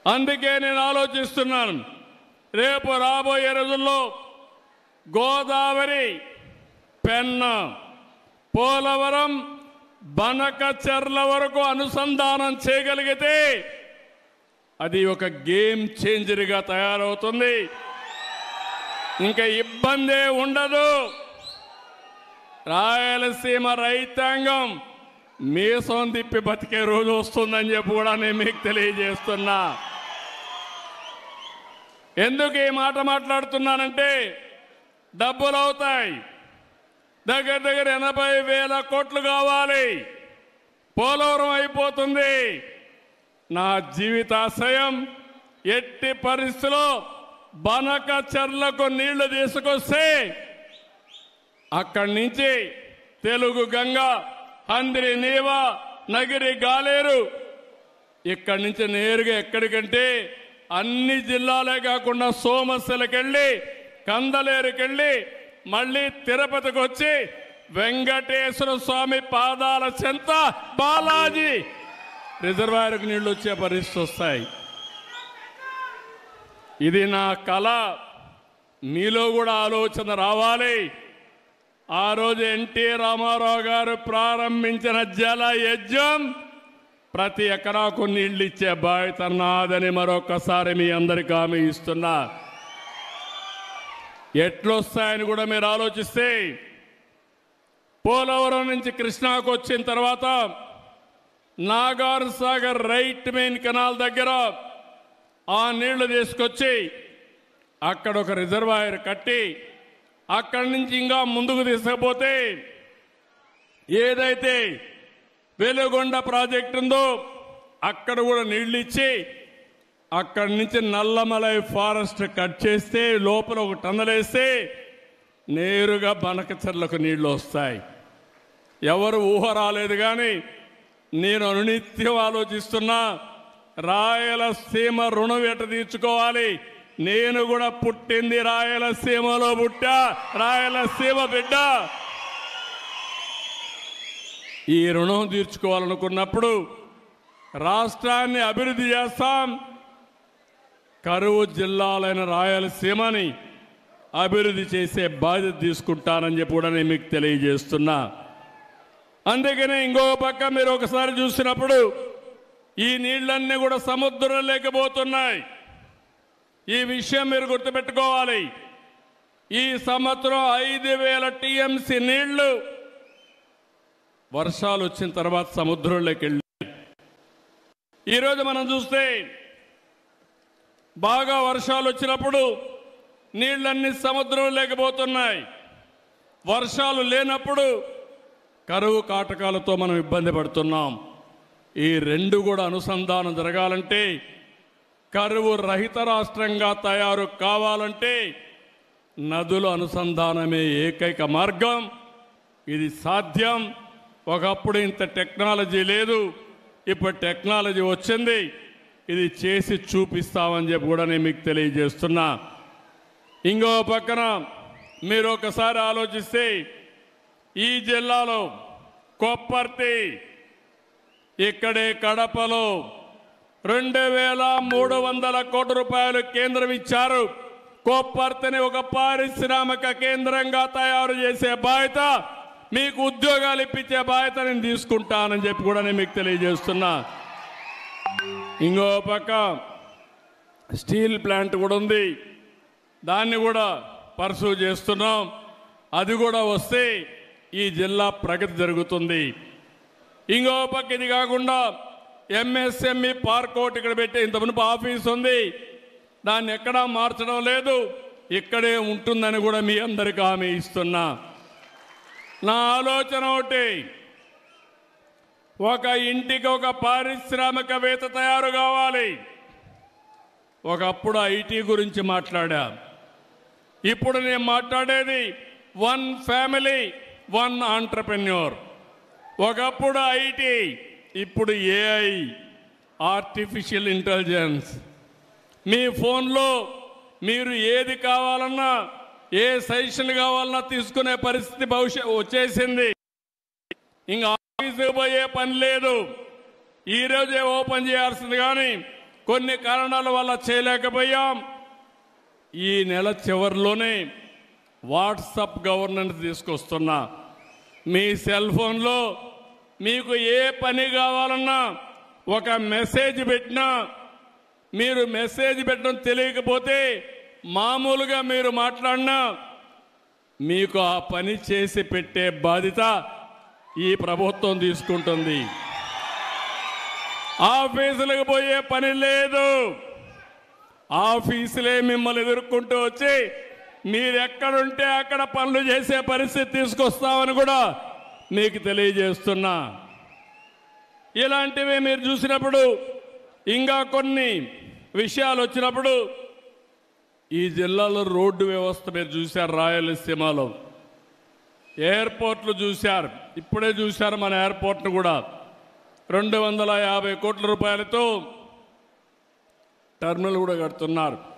అందుకే నేను ఆలోచిస్తున్నాను, రేపు రాబోయే రోజుల్లో గోదావరి, పెన్నా, పోలవరం, బనకచెర్ల వరకు అనుసంధానం చేయగలిగితే అది ఒక గేమ్ చేంజర్గా తయారవుతుంది. ఇంకా ఇబ్బందే ఉండదు. రాయలసీమ రైతాంగం మీసం తిప్పి బతికే రోజు వస్తుందని చెప్పి కూడా నేను మీకు తెలియజేస్తున్నా. ఎందుకు ఈ మాట మాట్లాడుతున్నానంటే, డబ్బులు అవుతాయి, దగ్గర దగ్గర 80,000 కోట్లు కావాలి. పోలవరం అయిపోతుంది. నా జీవితాశయం ఎట్టి పరిస్థితిలో బనకచెర్లకు నీళ్లు తీసుకొస్తే అక్కడి నుంచి తెలుగు గంగ, హంద్రి నీవ, నగిరి గాలేరు, ఇక్కడి నుంచి నేరుగా ఎక్కడికంటే అన్ని జిల్లాలే కాకుండా సోమశిలకెళ్ళి, కందలేరుకెళ్ళి, మళ్ళీ తిరుపతికి వచ్చి వెంకటేశ్వర స్వామి పాదాల చెంత బాలాజీ రిజర్వాయర్కు నీళ్లు వచ్చే పరిస్థితి వస్తాయి. ఇది నా కళ. మీలో కూడా ఆలోచన రావాలి. ఆ రోజు ఎన్టీ రామారావు గారు ప్రారంభించిన జల యజ్ఞం ప్రతి ఎకరాకు నీళ్లు ఇచ్చే బాధ్యత నాదని మరొకసారి మీ అందరికీ హామీ ఇస్తున్నా. ఎట్లొస్తాయని కూడా మీరు ఆలోచిస్తే, పోలవరం నుంచి కృష్ణాకు వచ్చిన తర్వాత Nagar Sagar right main canal దగ్గర ఆ నీళ్లు తీసుకొచ్చి అక్కడ ఒక రిజర్వాయర్ కట్టి అక్కడి నుంచి ఇంకా ముందుకు తీసుకుపోతే ఏదైతే వెలుగొండ ప్రాజెక్టు ఉందో అక్కడ కూడా నీళ్లు ఇచ్చి అక్కడి నుంచి నల్లమలై ఫారెస్ట్ కట్ చేస్తే లోపల ఒక టన్నల్ వేస్తే నేరుగా బనకచెర్లకు నీళ్లు వస్తాయి. ఎవరు ఊహ రాలేదు. కానీ నేను అనునిత్యం ఆలోచిస్తున్నా, రాయలసీమ రుణం ఎట తీర్చుకోవాలి. నేను కూడా పుట్టింది రాయలసీమలో, పుట్టా రాయలసీమ బిడ్డ. ఈ రుణం తీర్చుకోవాలనుకున్నప్పుడు రాష్ట్రాన్ని అభివృద్ధి చేస్తాం. కరువు జిల్లాలైన రాయలసీమని అభివృద్ధి చేసే బాధ్యత తీసుకుంటానని చెప్పి కూడా నేను మీకు తెలియజేస్తున్నా. అందుకనే ఇంకో పక్క మీరు ఒకసారి చూసినప్పుడు ఈ నీళ్లన్నీ కూడా సముద్రం లేకపోతున్నాయి. ఈ విషయం మీరు గుర్తుపెట్టుకోవాలి. ఈ సంవత్సరం 5,000 టీఎంసీ నీళ్లు వర్షాలు వచ్చిన తర్వాత సముద్రంలోకి వెళ్ళి, ఈరోజు మనం చూస్తే బాగా వర్షాలు వచ్చినప్పుడు నీళ్లన్నీ సముద్రం లేకపోతున్నాయి. వర్షాలు లేనప్పుడు కరువు కాటకాలతో మనం ఇబ్బంది పడుతున్నాం. ఈ రెండు కూడా అనుసంధానం జరగాలంటే, కరువు రహిత రాష్ట్రంగా తయారు కావాలంటే నదుల అనుసంధానమే ఏకైక మార్గం. ఇది సాధ్యం. ఒకప్పుడు ఇంత టెక్నాలజీ లేదు, ఇప్పుడు టెక్నాలజీ వచ్చింది. ఇది చేసి చూపిస్తామని చెప్పి కూడా నేను మీకు తెలియజేస్తున్నా. ఇంకో పక్కన మీరు ఒకసారి ఆలోచిస్తే, ఈ జిల్లాలో కొప్పర్తి, ఇక్కడే కడపలో 2,300 కోట్ల రూపాయలు కేంద్రం ఇచ్చారు. కొప్పర్తిని ఒక పారిశ్రామిక కేంద్రంగా తయారు చేసే బాధ్యత, మీకు ఉద్యోగాలు ఇప్పించే బాధ్యత నేను తీసుకుంటానని చెప్పి కూడా నేను మీకు తెలియజేస్తున్నా. ఇంకో పక్క స్టీల్ ప్లాంట్ కూడా ఉంది, దాన్ని కూడా పర్సూ చేస్తున్నాం. అది కూడా వస్తే ఈ జిల్లా ప్రగతి జరుగుతుంది. ఇంకో పక్క ఇది కాకుండా ఎంఎస్ఎంఈ పార్క్ ఒకటి ఇక్కడ పెట్టి, ఇంతకుముందు ఆఫీస్ ఉంది, దాన్ని ఎక్కడా మార్చడం లేదు, ఇక్కడే ఉంటుందని కూడా మీ అందరికీ హామీ ఇస్తున్నా. నా ఆలోచన ఒకటి, ఒక ఇంటికి ఒక పారిశ్రామికవేత్త తయారు కావాలి. ఒకప్పుడు ఐటీ గురించి మాట్లాడా, ఇప్పుడు నేను మాట్లాడేది 1 ఫ్యామిలీ 1 ఆంట్రప్రెన్యూర్. ఒకప్పుడు ఐటీ, ఇప్పుడు ఏఐ, ఆర్టిఫిషియల్ ఇంటెలిజెన్స్. మీ ఫోన్లో మీరు ఏది కావాలన్నా, ఏ సజెషన్ కావాలన్నా తీసుకునే పరిస్థితి వచ్చేసింది. ఇంకా ఆఫీసుకు పోయే పని లేదు. ఈరోజే ఓపెన్ చేయాల్సింది. కానీ కొన్ని కారణాల వల్ల చేయలేకపోయాం. ఈ నెల చివరిలోనే వాట్సాప్ గవర్నెన్స్ తీసుకొస్తున్నా. మీ సెల్ ఫోన్లో మీకు ఏ పని కావాలన్నా ఒక మెసేజ్ పెట్టినా, మీరు మెసేజ్ పెట్టడం తెలియకపోతే మామూలుగా మీరు మాట్లాడినా మీకు ఆ పని చేసి పెట్టే బాధ్యత ఈ ప్రభుత్వం తీసుకుంటుంది. ఆఫీసులకు పోయే పని లేదు. ఆఫీసులే మిమ్మల్ని ఎదుర్కొంటూ వచ్చి మీరెక్కడుంటే అక్కడ పనులు చేసే పరిస్థితి తీసుకొస్తామని కూడా మీకు తెలియజేస్తున్నా. ఇలాంటివి మీరు చూసినప్పుడు, ఇంకా కొన్ని విషయాలు వచ్చినప్పుడు, ఈ జిల్లాలో రోడ్డు వ్యవస్థ మీరు చూశారు. రాయలసీమలో ఎయిర్పోర్ట్లు చూశారు. ఇప్పుడే చూశారు మన ఎయిర్పోర్ట్ను కూడా 250 కోట్ల రూపాయలతో టర్మినల్ కూడా కడుతున్నారు.